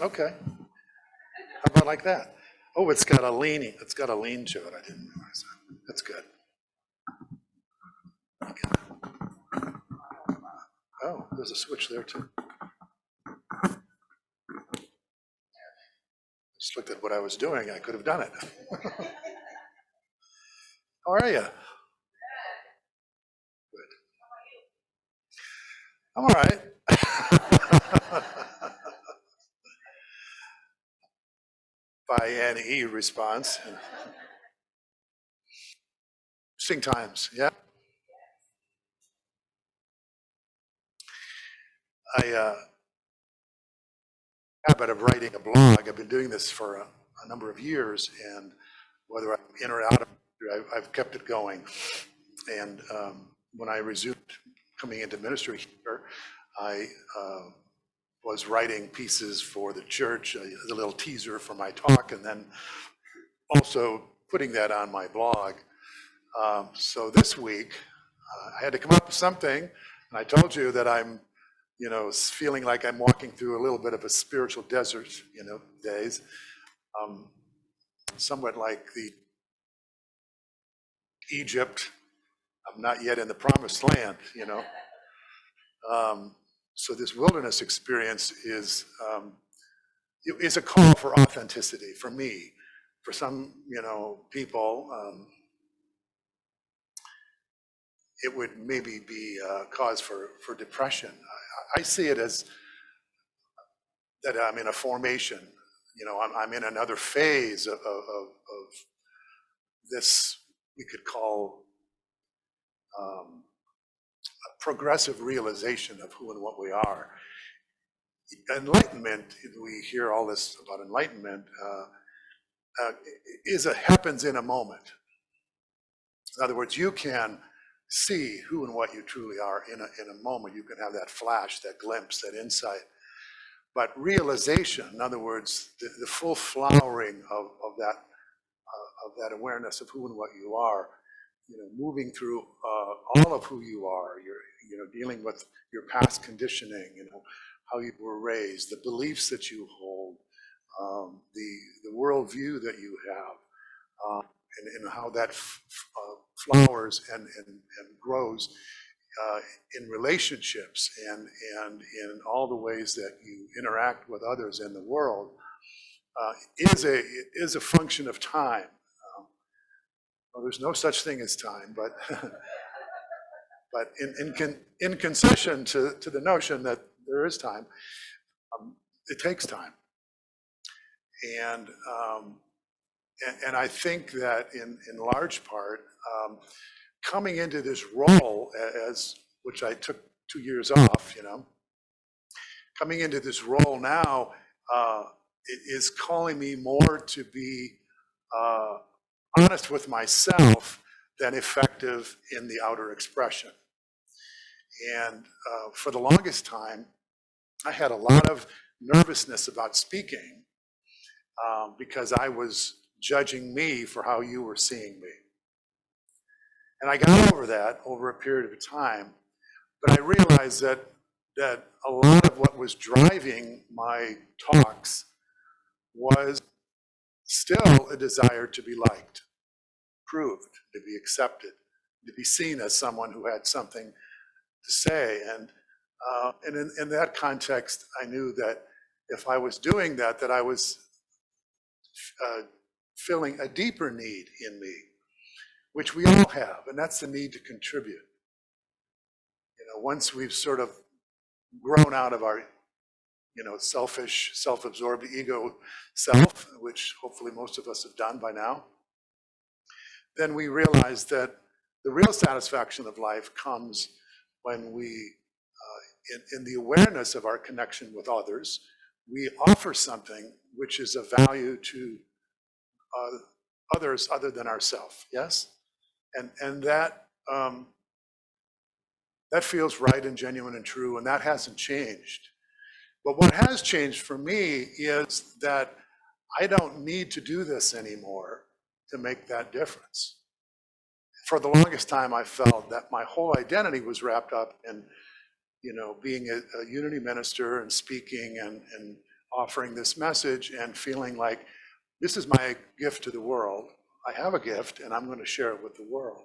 Okay. How about like that? Oh, it's got a lean to it. I didn't realize that. That's good. Okay. Oh, there's a switch there too. Just looked at what I was doing. I could have done it. How are you? Good. I'm all right. By an E response. Interesting times, yeah. I habit of writing a blog. I've been doing this for a number of years, and whether I'm in or out of it, I've kept it going. And when I resumed coming into ministry here, I was writing pieces for the church, a little teaser for my talk, and then also putting that on my blog. So this week, I had to come up with something, and I told you that I'm, feeling like I'm walking through a little bit of a spiritual desert, days, somewhat like the Egypt. I'm not yet in the promised land, So this wilderness experience is a call for authenticity for me. For some, people, it would maybe be a cause for depression. I see it as that I'm in a formation. I'm in another phase of this we could call a progressive realization of who and what we are. Enlightenment, we hear all this about enlightenment, happens in a moment. In other words, you can see who and what you truly are in a moment. You can have that flash, that glimpse, that insight. But realization, in other words, the full flowering of that awareness of who and what you are, moving through all of who you are, you're dealing with your past conditioning, how you were raised, the beliefs that you hold, the worldview that you have, and how that flowers and grows in relationships and in all the ways that you interact with others in the world, is a function of time. Well, there's no such thing as time, but but in concession to the notion that there is time, it takes time, and I think that in large part, coming into this role as which I took 2 years off, coming into this role now, it is calling me more to be honest with myself than effective in the outer expression. And for the longest time, I had a lot of nervousness about speaking because I was judging me for how you were seeing me. And I got over that over a period of time, but I realized that a lot of what was driving my talks was still a desire to be liked, approved, to be accepted, to be seen as someone who had something to say. And in that context, I knew that if I was doing that, that I was filling a deeper need in me, which we all have, and that's the need to contribute. Once we've sort of grown out of our, selfish, self-absorbed ego self, which hopefully most of us have done by now, then we realize that the real satisfaction of life comes when we, in the awareness of our connection with others, we offer something which is of value to others other than ourselves. Yes, and that feels right and genuine and true, and that hasn't changed. But what has changed for me is that I don't need to do this anymore to make that difference. For the longest time, I felt that my whole identity was wrapped up in, being a unity minister and speaking and offering this message and feeling like this is my gift to the world. I have a gift and I'm going to share it with the world.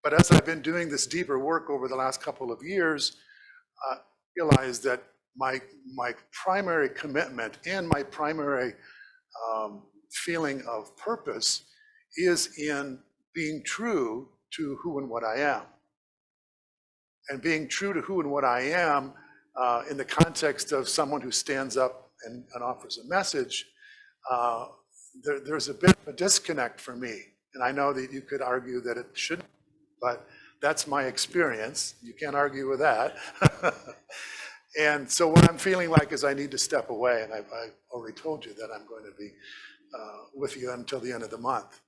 But as I've been doing this deeper work over the last couple of years, I realized that my primary commitment and my primary feeling of purpose is in being true to who and what I am. And being true to who and what I am in the context of someone who stands up and offers a message, there's a bit of a disconnect for me. And I know that you could argue that it shouldn't, but that's my experience. You can't argue with that. And so what I'm feeling like is I need to step away, and I've already told you that I'm going to be with you until the end of the month.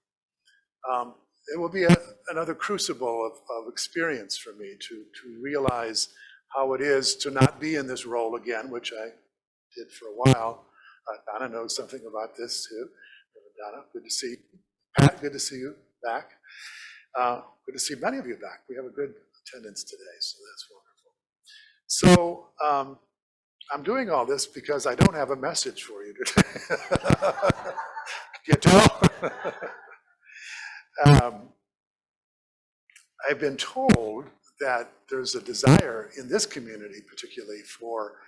It will be another crucible of experience for me to realize how it is to not be in this role again, which I did for a while. Donna knows something about this too. Donna, good to see you. Pat, good to see you back. Good to see many of you back. We have a good attendance today, so that's wonderful. So I'm doing all this because I don't have a message for you today. You tell? I've been told that there's a desire in this community, particularly for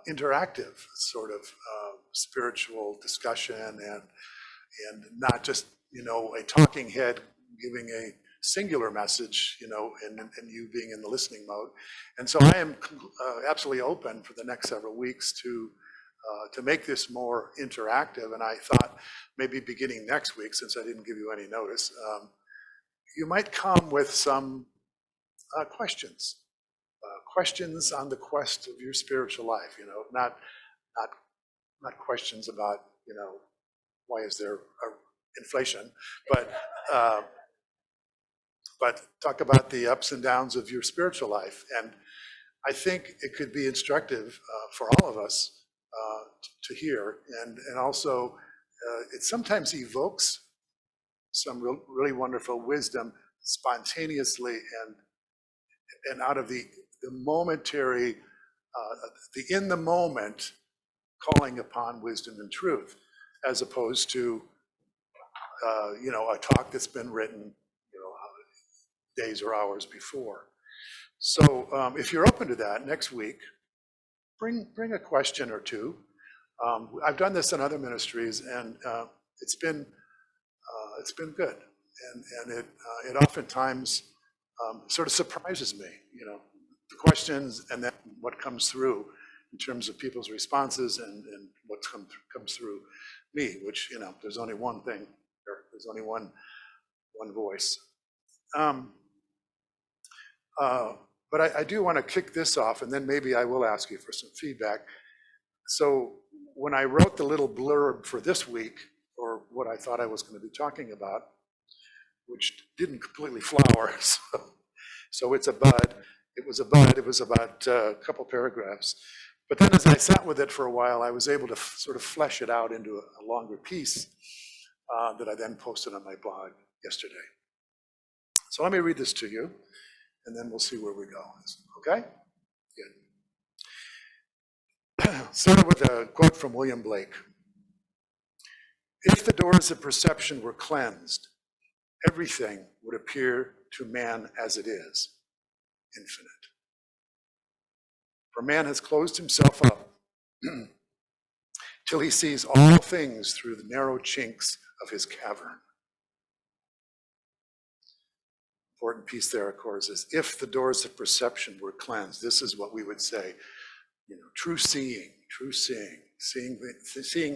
interactive sort of spiritual discussion and not just, a talking head giving a singular message, and you being in the listening mode. And so I am absolutely open for the next several weeks to make this more interactive. And I thought maybe beginning next week, since I didn't give you any notice, you might come with some questions on the quest of your spiritual life. Not questions about why is there inflation, but talk about the ups and downs of your spiritual life. And I think it could be instructive for all of us to hear, and also it sometimes evokes some really wonderful wisdom spontaneously and out of the momentary, the in the moment calling upon wisdom and truth, as opposed to a talk that's been written days or hours before. So if you're open to that, next week, bring a question or two. I've done this in other ministries, and it's been good, and it oftentimes sort of surprises me, the questions and then what comes through in terms of people's responses and what comes through me, which there's only one thing, or there's only one voice. But I do want to kick this off, and then maybe I will ask you for some feedback. So when I wrote the little blurb for this week, or what I thought I was going to be talking about, which didn't completely flower, so it's a bud. It was a bud. It was about a couple paragraphs. But then as I sat with it for a while, I was able to sort of flesh it out into a longer piece that I then posted on my blog yesterday. So let me read this to you, and then we'll see where we go. Okay? Good. Started with a quote from William Blake. If the doors of perception were cleansed, everything would appear to man as it is, infinite. For man has closed himself up till he sees all things through the narrow chinks of his cavern. Important piece there, of course, is if the doors of perception were cleansed, this is what we would say, true seeing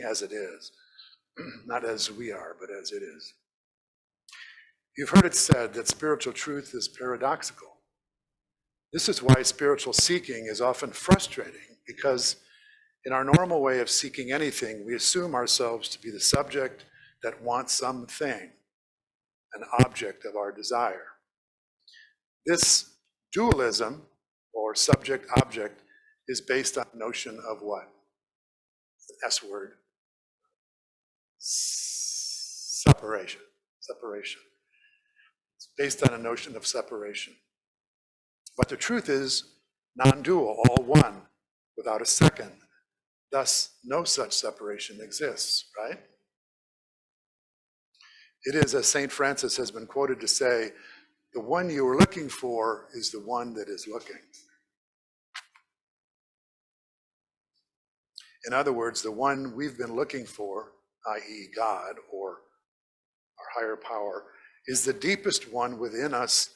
as it is, not as we are, but as it is. You've heard it said that spiritual truth is paradoxical. This is why spiritual seeking is often frustrating, because in our normal way of seeking anything, we assume ourselves to be the subject that wants something, an object of our desire. This dualism, or subject-object, is based on the notion of what? The S word. Separation. It's based on a notion of separation. But the truth is non-dual, all one. without a second. Thus, no such separation exists, right? It is, as St. Francis has been quoted to say, the one you are looking for is the one that is looking. In other words, the one we've been looking for, i.e. God or our higher power, is the deepest one within us,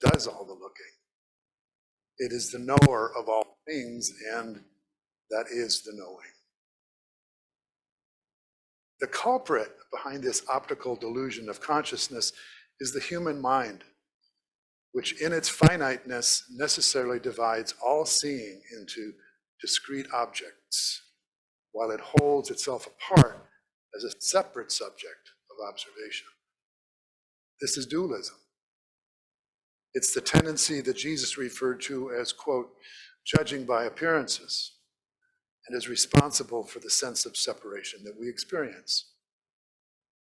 does all the looking. It is the knower of all things, and that is the knowing. The culprit behind this optical delusion of consciousness is the human mind, which in its finiteness necessarily divides all seeing into discrete objects, while it holds itself apart as a separate subject of observation. This is dualism. It's the tendency that Jesus referred to as, quote, judging by appearances, and is responsible for the sense of separation that we experience.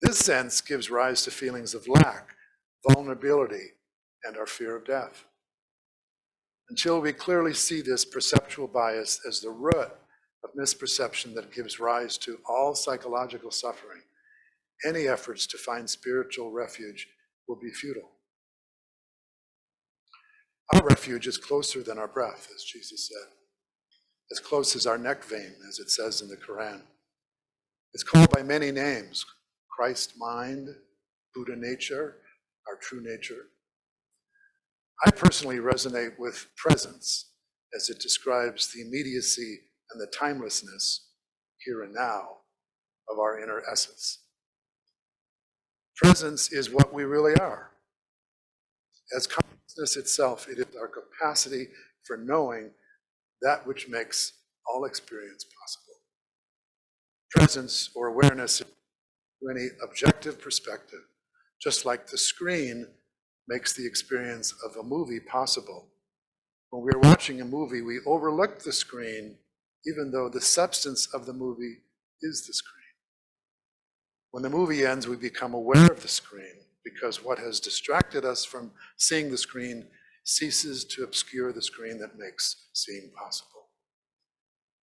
This sense gives rise to feelings of lack, vulnerability, and our fear of death. Until we clearly see this perceptual bias as the root of misperception that gives rise to all psychological suffering, any efforts to find spiritual refuge will be futile. Our refuge is closer than our breath, as Jesus said, as close as our neck vein, as it says in the Quran. It's called by many names: Christ mind, Buddha nature, our true nature. I personally resonate with presence, as it describes the immediacy and the timelessness, here and now, of our inner essence. Presence is what we really are. As consciousness itself, it is our capacity for knowing that which makes all experience possible. Presence or awareness, to any objective perspective, just like the screen makes the experience of a movie possible. When we're watching a movie, we overlook the screen, even though the substance of the movie is the screen. When the movie ends, we become aware of the screen, because what has distracted us from seeing the screen ceases to obscure the screen that makes seeing possible.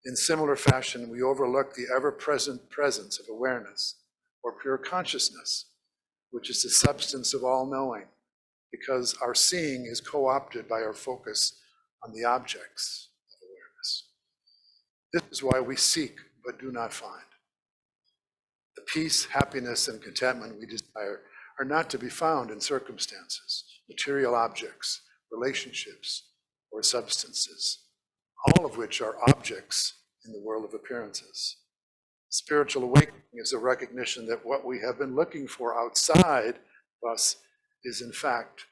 In similar fashion, we overlook the ever-present presence of awareness, or pure consciousness, which is the substance of all knowing, because our seeing is co-opted by our focus on the objects of awareness. This is why we seek but do not find. The peace, happiness, and contentment we desire are not to be found in circumstances, material objects, relationships, or substances, all of which are objects in the world of appearances. Spiritual awakening is a recognition that what we have been looking for outside of us is in fact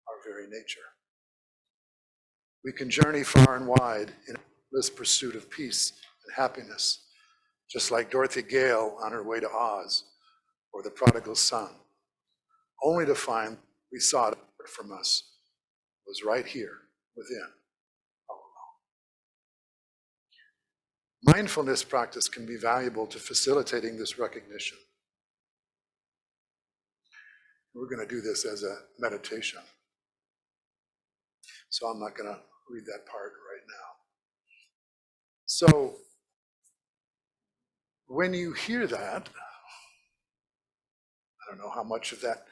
our very nature. We can journey far and wide in this pursuit of peace and happiness, just like Dorothy Gale on her way to Oz, or the prodigal son, only to find we sought it from us was right here within, all along. Mindfulness practice can be valuable to facilitating this recognition. We're going to do this as a meditation, so I'm not going to read that part right now. So, when you hear that, I don't know how much of that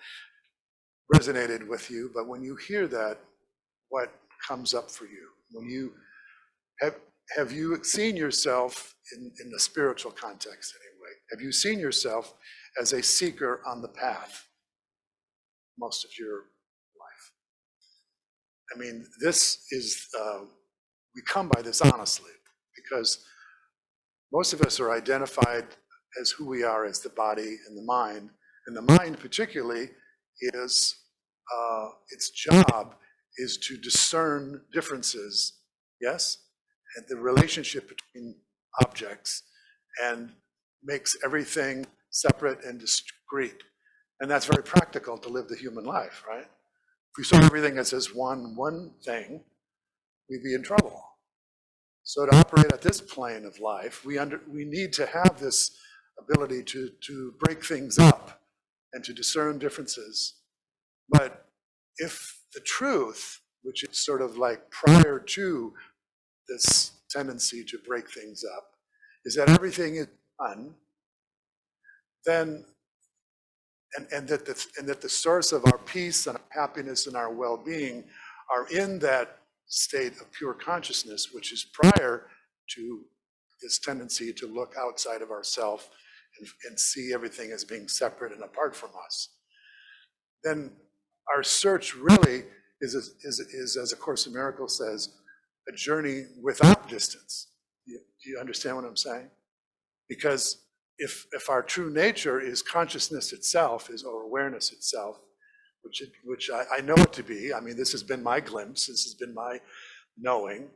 resonated with you, but when you hear that, what comes up for you? When you have you seen yourself in the spiritual context anyway? Have you seen yourself as a seeker on the path most of your life? I mean, this is, we come by this honestly, because most of us are identified as who we are as the body and the mind. And the mind particularly is, its job is to discern differences, yes? And the relationship between objects, and makes everything separate and discrete. And that's very practical to live the human life, right? If we saw everything as this one thing, we'd be in trouble. So to operate at this plane of life, we need to have this ability to break things up and to discern differences. But if the truth, which is sort of like prior to this tendency to break things up, is that everything is done, then and that the source of our peace and our happiness and our well-being are in that state of pure consciousness, which is prior to this tendency to look outside of ourself and see everything as being separate and apart from us. Then our search really is as A Course in Miracles says, a journey without distance. Do you understand what I'm saying? Because if our true nature is consciousness itself, or awareness itself, which I know it to be, I mean, this has been my glimpse, this has been my knowing.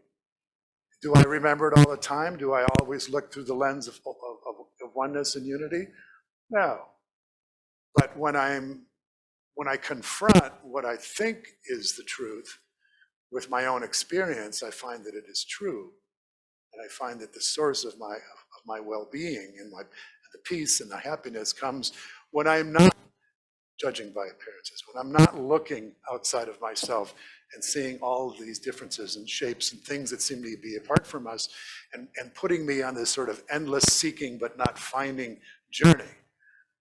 Do I remember it all the time? Do I always look through the lens of oneness and unity? No. But when I confront what I think is the truth with my own experience, I find that it is true. And I find that the source of my well-being and the peace and the happiness comes when I'm not judging by appearances, when I'm not looking outside of myself and seeing all of these differences and shapes and things that seem to be apart from us, and putting me on this sort of endless seeking but not finding journey.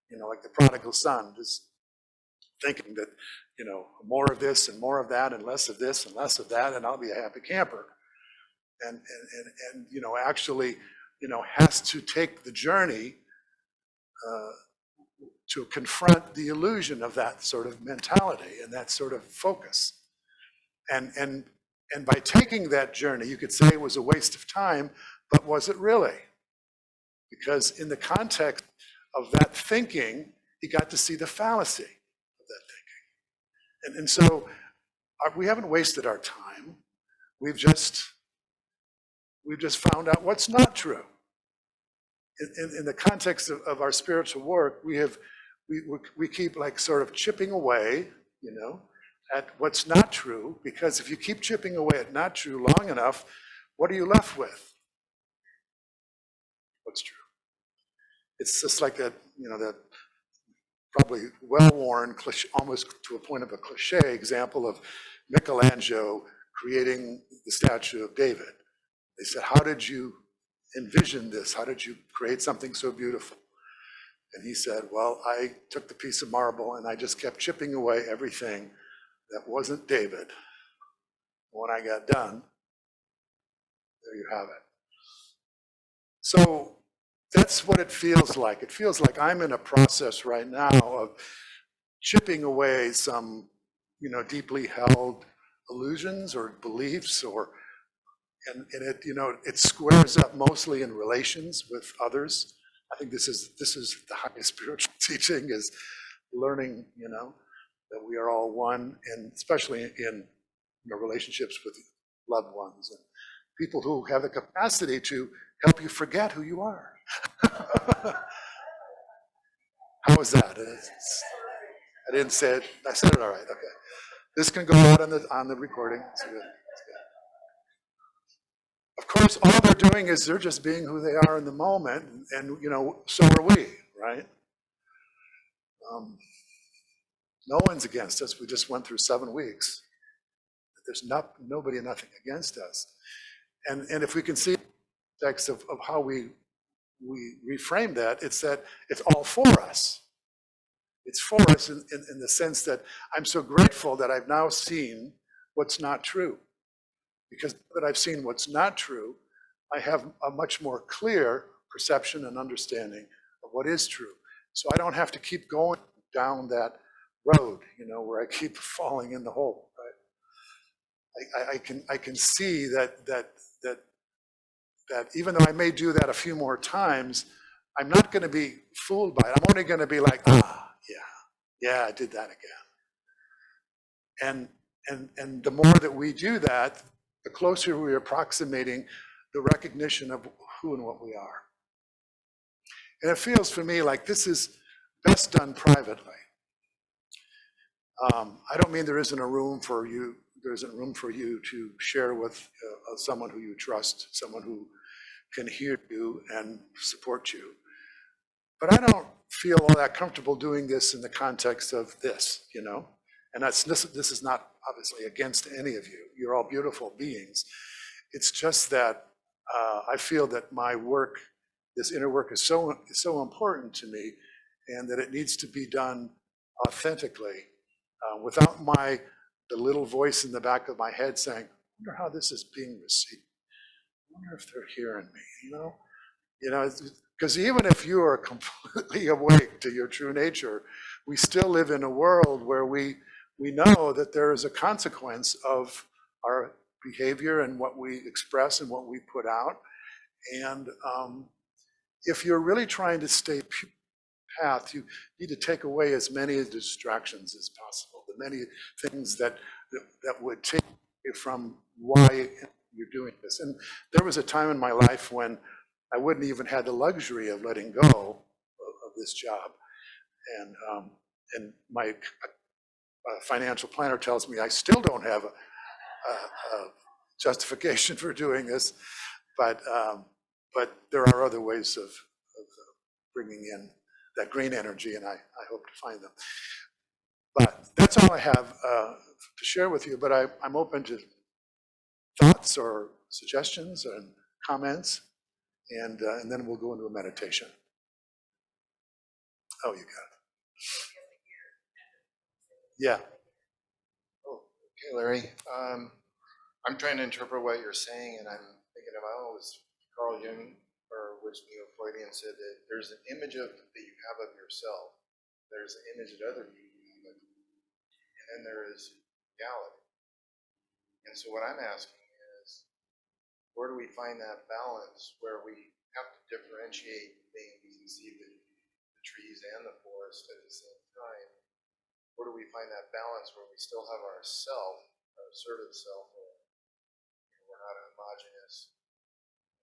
You know, like the prodigal son, just thinking that, you know, more of this and more of that and less of this and less of that, and I'll be a happy camper. And you know, actually, you know, has to take the journey to confront the illusion of that sort of mentality and that sort of focus. And by taking that journey, you could say it was a waste of time, but was it really? Because in the context of that thinking, he got to see the fallacy of that thinking. And so we haven't wasted our time. We've just found out what's not true. In the context of our spiritual work, we keep like sort of chipping away, you know, at what's not true, because if you keep chipping away at not true long enough, what are you left with? What's true? It's just like that, you know, that probably well-worn, almost to a point of a cliche example of Michelangelo creating the statue of David. They said, how did you envision this? How did you create something so beautiful? And he said, well, I took the piece of marble and I just kept chipping away everything that wasn't David. When I got done, there you have it. So that's what it feels like. It feels like I'm in a process right now of chipping away some, you know, deeply held illusions or beliefs, and it, you know, it squares up mostly in relations with others. I think this is the highest spiritual teaching, is learning, you know, that we are all one, and especially in, you know, relationships with loved ones and people who have the capacity to help you forget who you are. How was that? I didn't say it. I said it all right. Okay. This can go out on the recording. It's good. Of course, all they're doing is they're just being who they are in the moment, and you know, so are we, right? No one's against us. We just went through 7 weeks. There's nobody and nothing against us. And if we can see the text of how we reframe that, it's that it's all for us. It's for us in the sense that I'm so grateful that I've now seen what's not true. Because that I've seen what's not true, I have a much more clear perception and understanding of what is true. So I don't have to keep going down that road, you know, where I keep falling in the hole, right? I can see that even though I may do that a few more times, I'm not going to be fooled by it. I'm only going to be like, yeah, I did that again. And the more that we do that, the closer we are approximating the recognition of who and what we are. And it feels for me like this is best done privately. I don't mean there isn't room for you to share with someone who you trust, someone who can hear you and support you. But I don't feel all that comfortable doing this in the context of this, you know? And this is not obviously against any of you. You're all beautiful beings. It's just that I feel that my work, this inner work, is so important to me, and that it needs to be done authentically, without the little voice in the back of my head saying, "I wonder how this is being received. I wonder if they're hearing me." Because even if you are completely awake to your true nature, we still live in a world where we know that there is a consequence of our behavior and what we express and what we put out. And if you're really trying to stay path, you need to take away as many distractions as possible, the many things that would take you from why you're doing this. And there was a time in my life when I wouldn't even have the luxury of letting go of this job. And my financial planner tells me I still don't have a justification for doing this, but there are other ways of bringing in that green energy, and I hope to find them. But that's all I have to share with you, but I'm open to thoughts or suggestions and comments, and then we'll go into a meditation. Oh, you got it. Yeah. Oh, okay, Larry. I'm trying to interpret what you're saying, and I'm thinking about, was Carl Jung, or which Neo-Freudian said that there's an image that you have of yourself. There's an image that other people have, and then there is reality. And so what I'm asking is, where do we find that balance where we have to differentiate things and see the trees and the forest at the same time? Where do we find that balance where we still have our self, our assertive self, where we're not a homogeneous,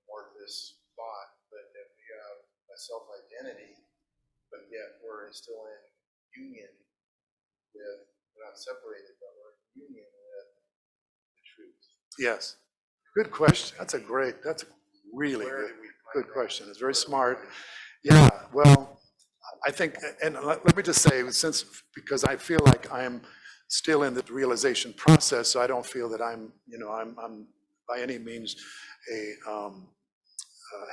amorphous thought, but that we have a self-identity, but yet we're still in union with, we're not separated, but we're in union with the truth. Yes. Good question. That's a really good question. It's very smart. Yeah, well, I think, and let me just say, because I feel like I'm still in the realization process, so I don't feel that I'm by any means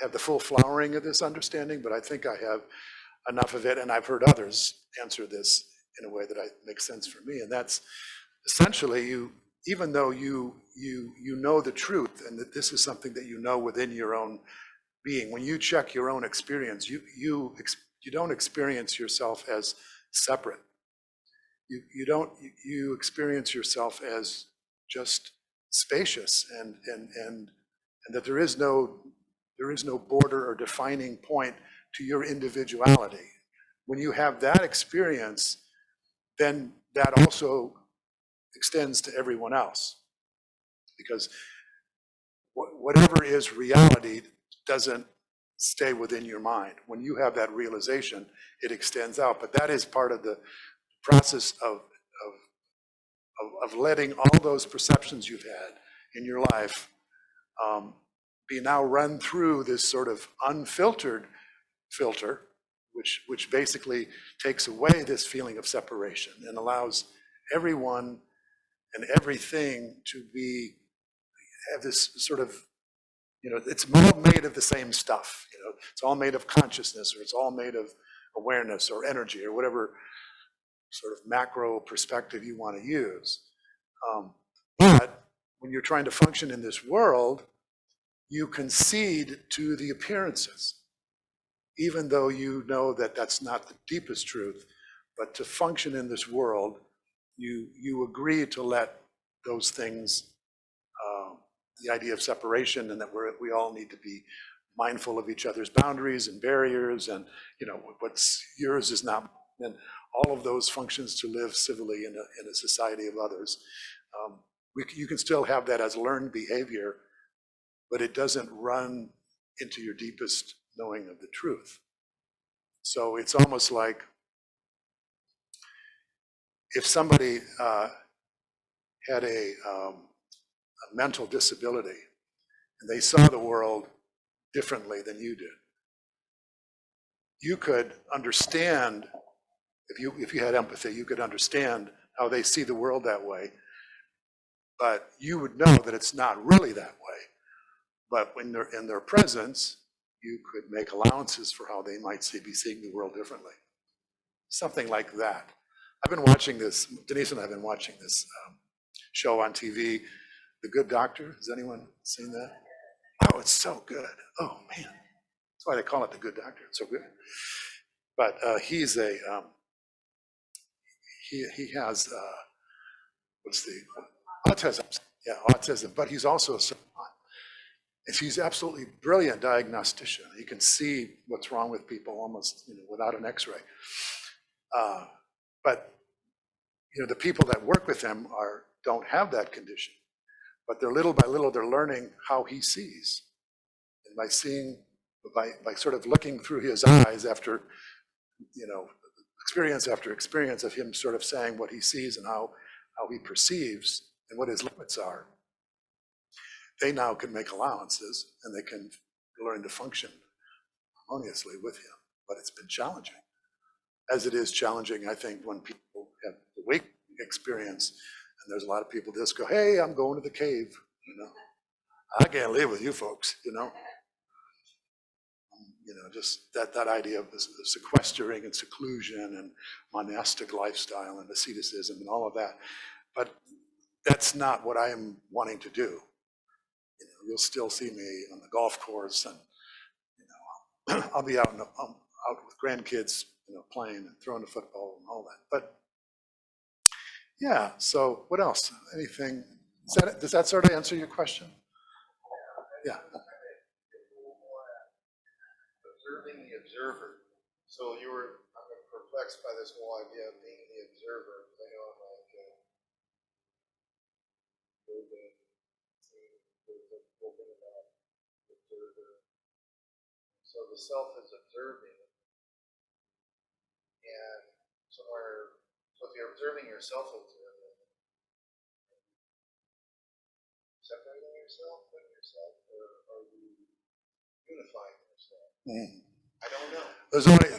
have the full flowering of this understanding, but I think I have enough of it, and I've heard others answer this in a way that makes sense for me, and that's essentially even though you know the truth, and that this is something that you know within your own being, when you check your own experience, you don't experience yourself as separate. You experience yourself as just spacious, and that there is no border or defining point to your individuality. When you have that experience, then that also extends to everyone else, because whatever is reality doesn't stay within your mind. When you have that realization, it extends out. But that is part of the process of letting all those perceptions you've had in your life be now run through this sort of unfiltered filter, which basically takes away this feeling of separation and allows everyone and everything to have this sort of, it's all made of the same stuff. It's all made of consciousness, or it's all made of awareness or energy, or whatever sort of macro perspective you want to use. But when you're trying to function in this world, you concede to the appearances, even though you know that that's not the deepest truth. But to function in this world, you agree to let those things, the idea of separation, and that we all need to be mindful of each other's boundaries and barriers, and what's yours is not, and all of those functions to live civilly in a society of others. You can still have that as learned behavior, but it doesn't run into your deepest knowing of the truth. So it's almost like if somebody had a mental disability and they saw the world differently than you did, you could understand, if you had empathy, you could understand how they see the world that way, but you would know that it's not really that way. But when they're in their presence, you could make allowances for how they might be seeing the world differently. Something like that. I've been watching this, Denise and I have been watching this show on TV, The Good Doctor. Has anyone seen that? Oh, it's so good. Oh, man. That's why they call it The Good Doctor. It's so good. But he's a, he has, what's the, autism. Yeah, autism. But he's also a savant. And he's absolutely brilliant diagnostician. He can see what's wrong with people almost, without an X-ray. But the people that work with him don't have that condition. But they're little by little, they're learning how he sees. And by seeing, by sort of looking through his eyes after, experience after experience of him sort of saying what he sees and how he perceives and what his limits are, they now can make allowances and they can learn to function harmoniously with him. But it's been challenging, as it is challenging, I think, when people have the wake experience and there's a lot of people just go, hey, I'm going to the cave, I can't live with you folks, just that idea of the sequestering and seclusion and monastic lifestyle and asceticism and all of that. But that's not what I am wanting to do. You'll still see me on the golf course, and I'll be out with grandkids, playing and throwing the football and all that. But yeah, so what else? Anything? Does that sort of answer your question? Yeah. Observing the observer. So I'm perplexed by this whole idea of being the observer. I know I'm like, so the self is observing, and so if you're observing yourself, separating yourself from yourself, or are you unifying yourself? I don't know. There's only,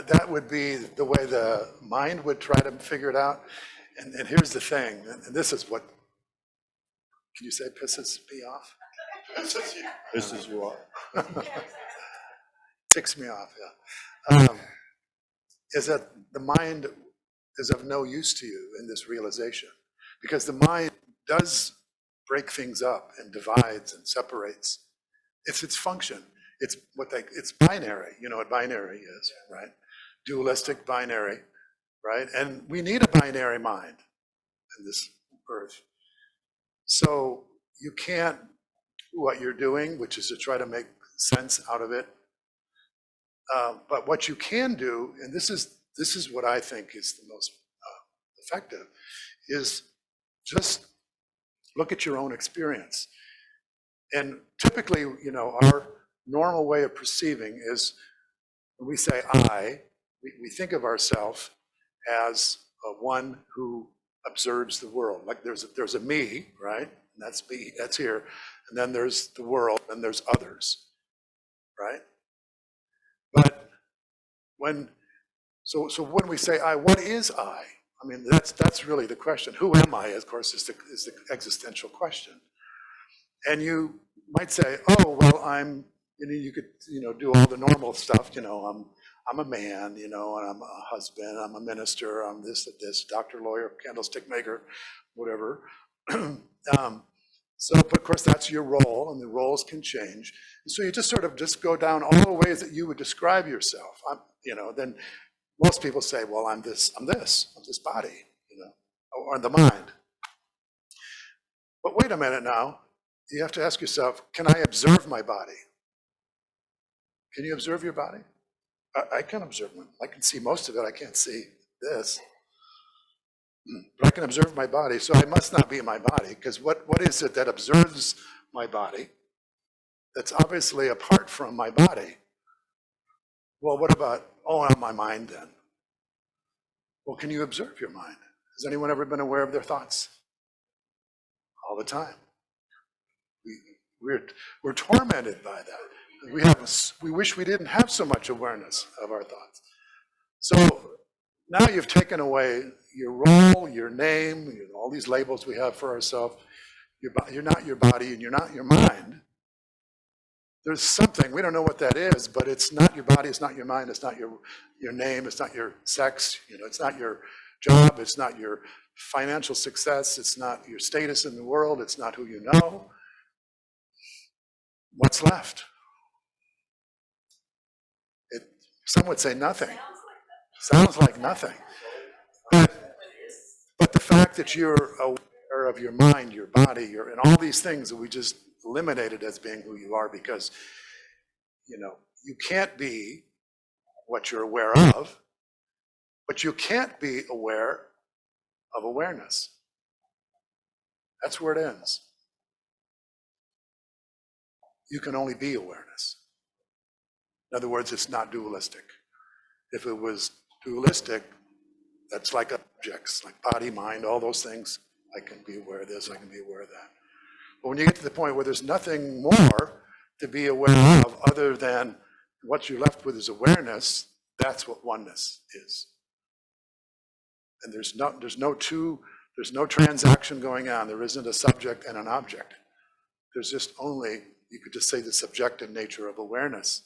that would be the way the mind would try to figure it out. And here's the thing, and this is what, can you say pisses me off? Pisses you off. Ticks me off, yeah. Is that the mind is of no use to you in this realization, because the mind does break things up and divides and separates. It's its function. It's it's binary. You know what binary is, right? Dualistic binary, right? And we need a binary mind in this earth. So you can't do what you're doing, which is to try to make sense out of it. But what you can do, and this is what I think is the most effective, is just look at your own experience. And typically, our normal way of perceiving is when we say I, we think of ourselves as one who observes the world. Like there's a me, right? And that's me, that's here. And then there's the world, and there's others, right? But when we say I, what is I? I mean, that's really the question. Who am I, of course, is the existential question. And you might say, oh, well, you could, do all the normal stuff, I'm a man, and I'm a husband, I'm a minister, I'm this, doctor, lawyer, candlestick maker, whatever. But of course, that's your role, and the roles can change. And so you just sort of go down all the ways that you would describe yourself. Then most people say, well, I'm this body, or the mind. But wait a minute now. You have to ask yourself, can I observe my body? Can you observe your body? I can observe it. I can see most of it. I can't see this. But I can observe my body, so I must not be in my body, because what is it that observes my body that's obviously apart from my body? Well, what about, my mind then? Well, can you observe your mind? Has anyone ever been aware of their thoughts? All the time. We're tormented by that. We wish we didn't have so much awareness of our thoughts. So now you've taken away your role, your name, all these labels we have for ourselves. You're not your body and you're not your mind. There's something, we don't know what that is, but it's not your body, it's not your mind, it's not your name, it's not your sex, it's not your job, it's not your financial success, it's not your status in the world, it's not who you know. What's left? Some would say nothing. Sounds like nothing. But the fact that you're aware of your mind, your body, and all these things that we just eliminated as being who you are, because you can't be what you're aware of, but you can't be aware of awareness. That's where it ends. You can only be awareness. In other words, it's not dualistic. If it was dualistic, that's like objects, like body, mind, all those things. I can be aware of this, I can be aware of that. But when you get to the point where there's nothing more to be aware of other than what you're left with is awareness, that's what oneness is. And there's no transaction going on. There isn't a subject and an object. There's just only, you could just say, the subjective nature of awareness.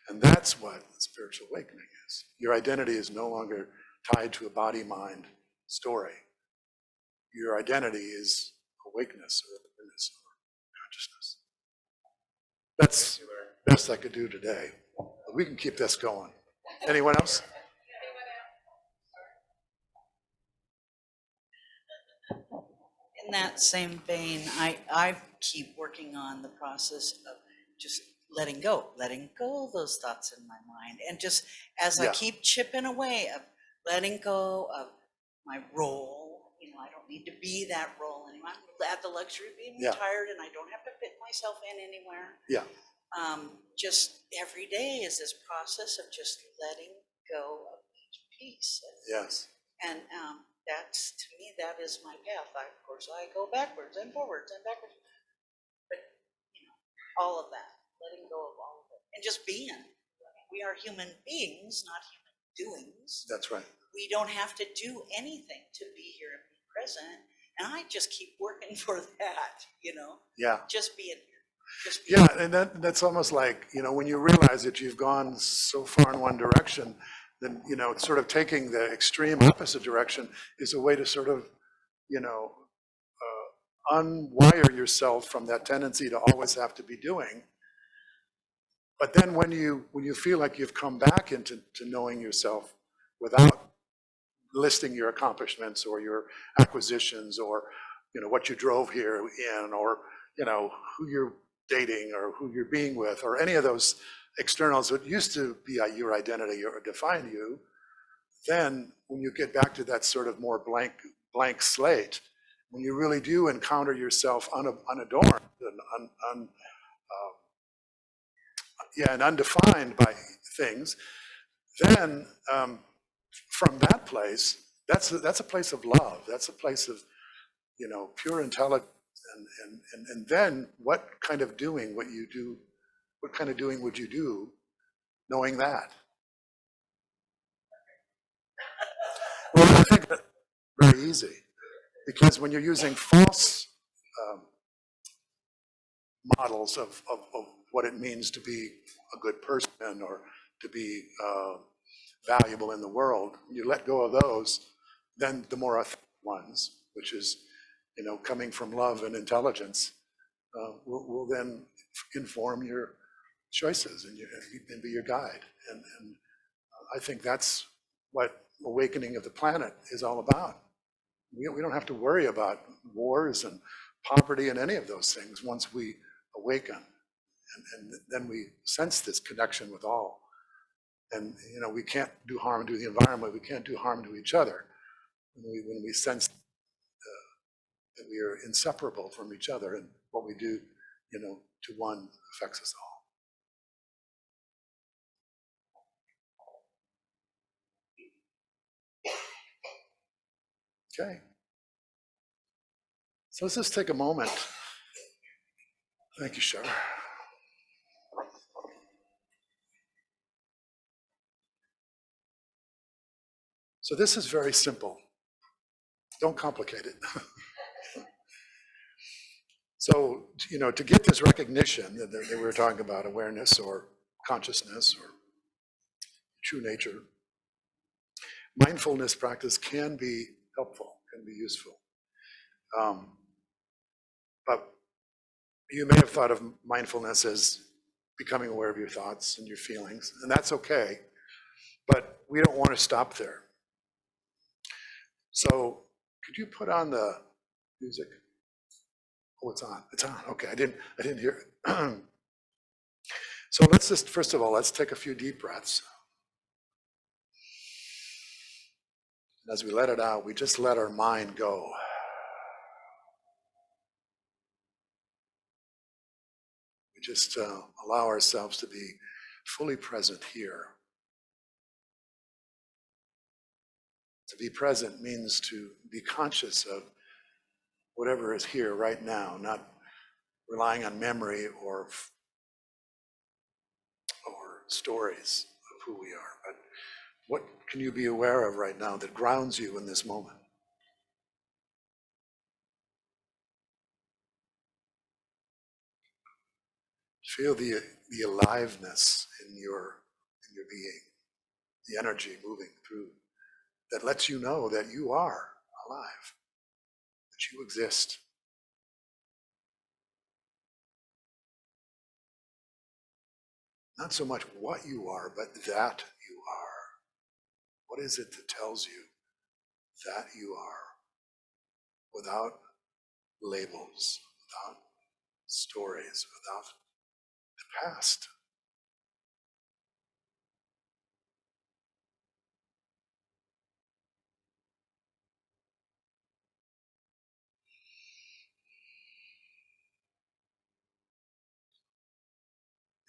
And that's what spiritual awakening is. Your identity is no longer tied to a body-mind story. Your identity is awakeness or awareness or consciousness. That's the best I could do today. But we can keep this going. Anyone else? In that same vein, I keep working on the process of just letting go of those thoughts in my mind. And just as I keep chipping away of letting go of my role, I don't need to be that role anymore. I'm at the luxury of being retired and I don't have to fit myself in anywhere. Yeah. Just every day is this process of just letting go of each piece. Yes. And that's, to me, that is my path. Of course, I go backwards and forwards and backwards. But, all of that, letting go of all of it. And just being. We are human beings, not human doings. That's right. We don't have to do anything to be here and be present. And I just keep working for that, Yeah. Just being here. Yeah, and that's almost like, when you realize that you've gone so far in one direction, then, it's sort of taking the extreme opposite direction is a way to sort of, unwire yourself from that tendency to always have to be doing. But then when you feel like you've come back into knowing yourself without listing your accomplishments or your acquisitions or, what you drove here in, or, who you're dating or who you're being with or any of those externals that used to be your identity or define you, then when you get back to that sort of more blank slate, when you really do encounter yourself unadorned and undefined by things, then from that place, that's a place of love. That's a place of pure intelligence. And then what kind of doing would you do knowing that? Well, I think that's very easy, because when you're using false models of what it means to be a good person or to be valuable in the world, you let go of those, then the more authentic ones, which is coming from love and intelligence, will then inform your choices and be your guide. And I think that's what awakening of the planet is all about. We don't have to worry about wars and poverty and any of those things once we awaken. And then we sense this connection with all. And we can't do harm to the environment. We can't do harm to each other when we sense that we are inseparable from each other, and what we do, to one affects us all. Okay. So let's just take a moment. Thank you, Shar. So this is very simple. Don't complicate it. So, to get this recognition that we were talking about, awareness or consciousness or true nature, mindfulness practice can be helpful, can be useful. But you may have thought of mindfulness as becoming aware of your thoughts and your feelings, and that's okay, but we don't want to stop there. So could you put on the music? Oh, it's on. It's on. Okay, I didn't hear it. So let's just, first of all, let's take a few deep breaths. As we let it out, we just let our mind go. We just allow ourselves to be fully present here. To be present means to be conscious of whatever is here right now, not relying on memory or stories of who we are, but what can you be aware of right now that grounds you in this moment? Feel the aliveness in your being, the energy moving through that lets you know that you are alive, that you exist. Not so much what you are, but that you are. What is it that tells you that you are, without labels, without stories, without the past?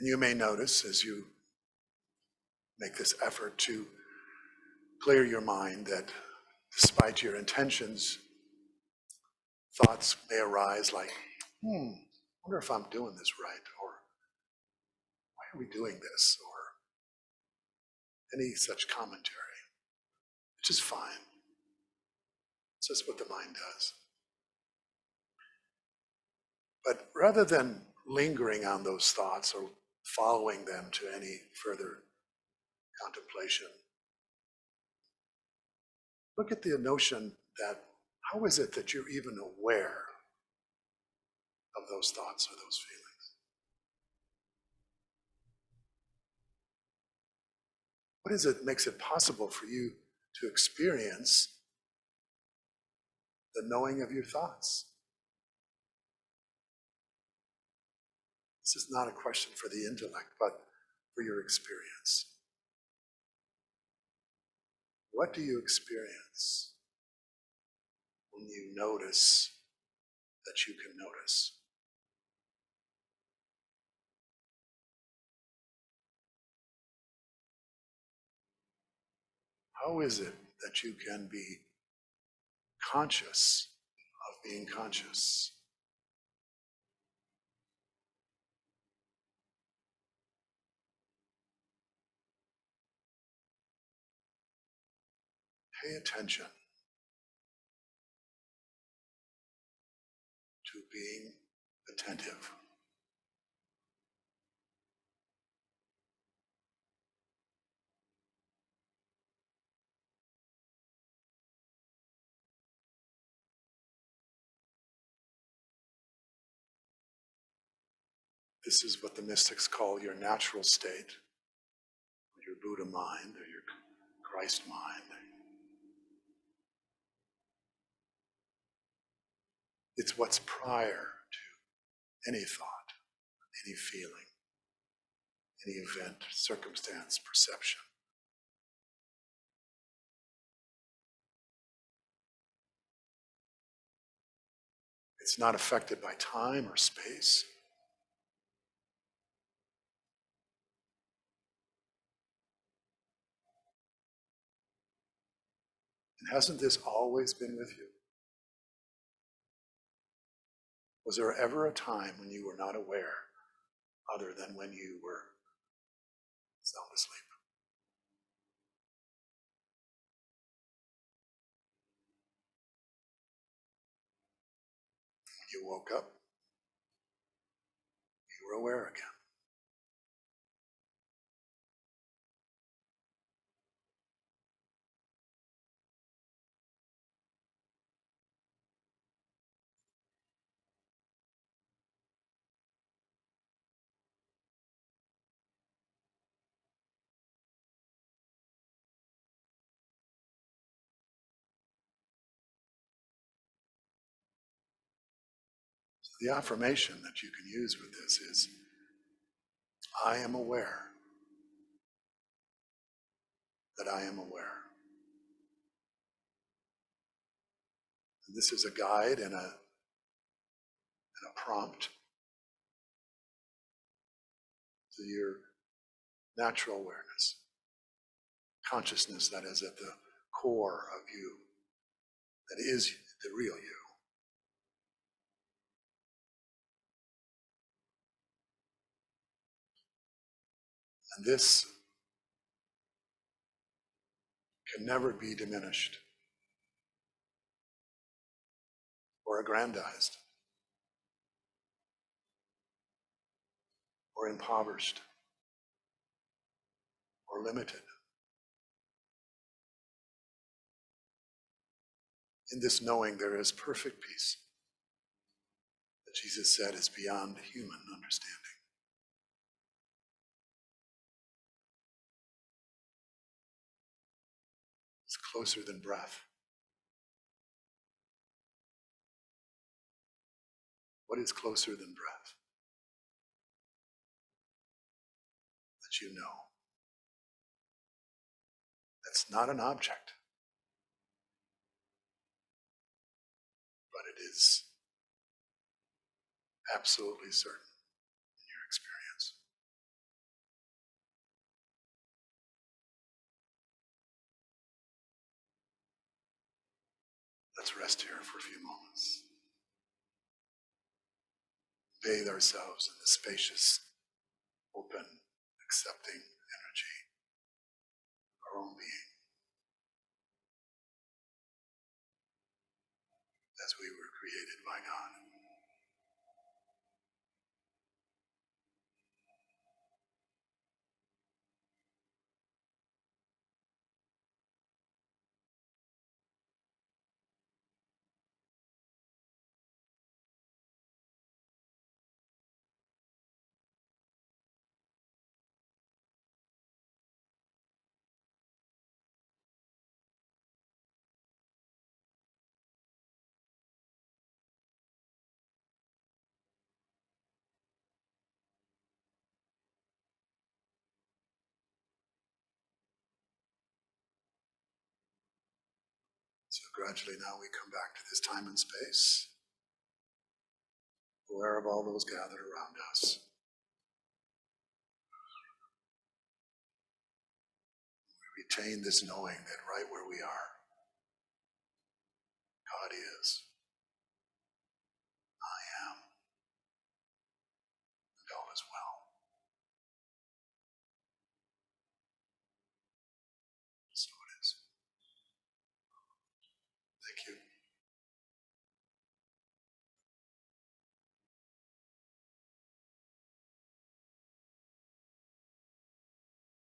And you may notice as you make this effort to clear your mind that despite your intentions, thoughts may arise like, I wonder if I'm doing this right, or why are we doing this, or any such commentary, which is fine. It's just what the mind does. But rather than lingering on those thoughts or following them to any further contemplation, look at the notion that how is it that you're even aware of those thoughts or those feelings? What is it that makes it possible for you to experience the knowing of your thoughts? This is not a question for the intellect, but for your experience. What do you experience when you notice that you can notice? How is it that you can be conscious of being conscious? Pay attention to being attentive. This is what the mystics call your natural state, or your Buddha mind, or your Christ mind. It's what's prior to any thought, any feeling, any event, circumstance, perception. It's not affected by time or space. And hasn't this always been with you? Was there ever a time when you were not aware, other than when you were sound asleep? When you woke up? we're aware again. The affirmation that you can use with this is, I am aware that I am aware. And this is a guide and a prompt to your natural awareness, consciousness that is at the core of you, that is the real you. And this can never be diminished or aggrandized or impoverished or limited. In this knowing, there is perfect peace that Jesus said is beyond human understanding. It's closer than breath. What is closer than breath? That you know. That's not an object, but it is absolutely certain in your experience. Let's rest here for a few moments. Bathe ourselves in the spacious, open, accepting energy of our own being as we were created by God. So gradually now we come back to this time and space, aware of all those gathered around us. We retain this knowing that right where we are, God is.